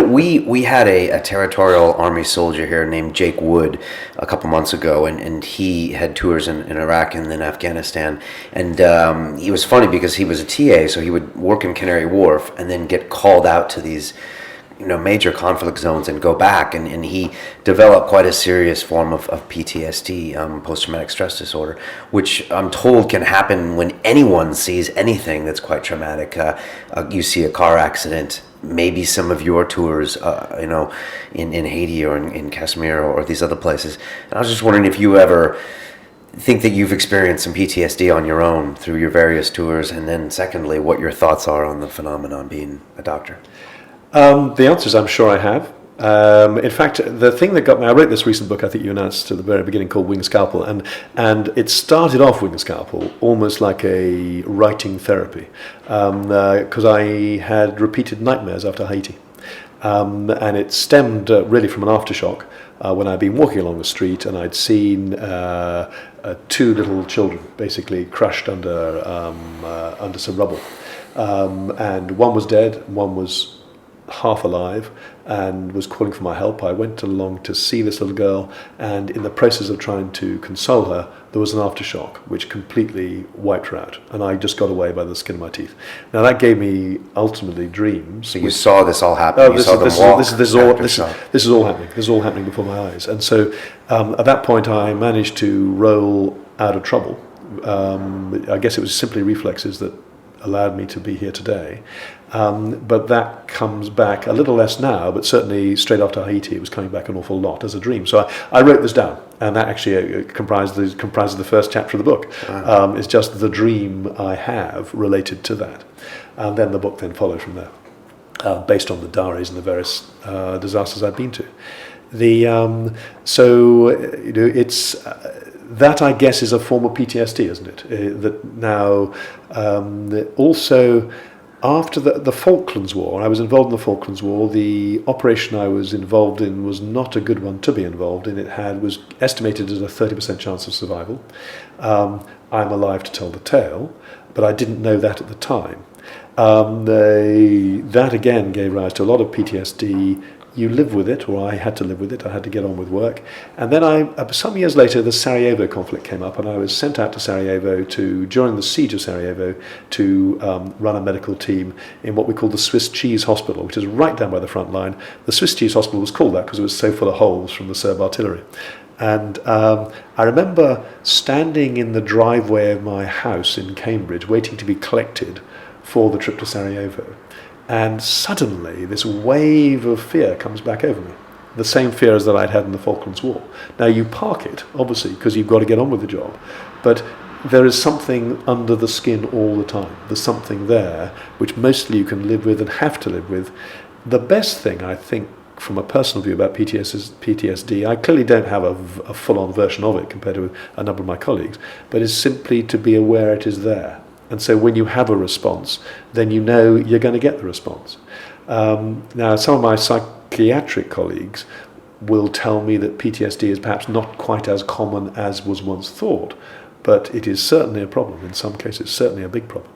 we had a territorial Army soldier here named Jake Wood a couple months ago, and he had tours in Iraq and then Afghanistan. And he was funny because he was a TA, so he would work in Canary Wharf and then get called out to these major conflict zones and go back, and he developed quite a serious form of PTSD, post-traumatic stress disorder, which I'm told can happen when anyone sees anything that's quite traumatic. You see a car accident, maybe some of your tours, in Haiti or in Kashmir or these other places. And I was just wondering if you ever think that you've experienced some PTSD on your own through your various tours, and then secondly, what your thoughts are on the phenomenon being a doctor. The answer is I'm sure I have. In fact, the thing that got me, I wrote this recent book I think you announced at the very beginning called Wing Scalpel, and it started off Wing Scalpel almost like a writing therapy, because I had repeated nightmares after Haiti. And it stemmed really from an aftershock when I'd been walking along the street and I'd seen two little children basically crushed under some rubble. And one was dead, one was half alive and was calling for my help. I went along to see this little girl, and in the process of trying to console her, there was an aftershock which completely wiped her out, and I just got away by the skin of my teeth. Now that gave me ultimately dreams. So you saw this all happen. This is all happening. This is all happening before my eyes. And so at that point I managed to roll out of trouble. I guess it was simply reflexes that allowed me to be here today. But that comes back a little less now, but certainly straight after Haiti it was coming back an awful lot as a dream. So I wrote this down, and that actually comprises the first chapter of the book. Wow. It's just the dream I have related to that. And then the book then followed from there, based on the diaries and the various disasters I've been to. It's that, I guess, is a form of PTSD, isn't it? That now also. After the Falklands War, I was involved in the Falklands War. The operation I was involved in was not a good one to be involved in. It was estimated as a 30% chance of survival. I'm alive to tell the tale, but I didn't know that at the time. That again gave rise to a lot of PTSD. You live with it, or I had to live with it. I had to get on with work. And then some years later, the Sarajevo conflict came up, and I was sent out to Sarajevo during the siege of Sarajevo, to run a medical team in what we call the Swiss Cheese Hospital, which is right down by the front line. The Swiss Cheese Hospital was called that because it was so full of holes from the Serb artillery. And I remember standing in the driveway of my house in Cambridge, waiting to be collected for the trip to Sarajevo. And suddenly this wave of fear comes back over me. The same fear as that I'd had in the Falklands War. Now you park it, obviously, because you've got to get on with the job. But there is something under the skin all the time. There's something there which mostly you can live with and have to live with. The best thing, I think, from a personal view about PTSD, I clearly don't have a full-on version of it compared to a number of my colleagues, but it's simply to be aware it is there. And so when you have a response, then you know you're going to get the response. Now, some of my psychiatric colleagues will tell me that PTSD is perhaps not quite as common as was once thought, but it is certainly a problem. In some cases, certainly a big problem.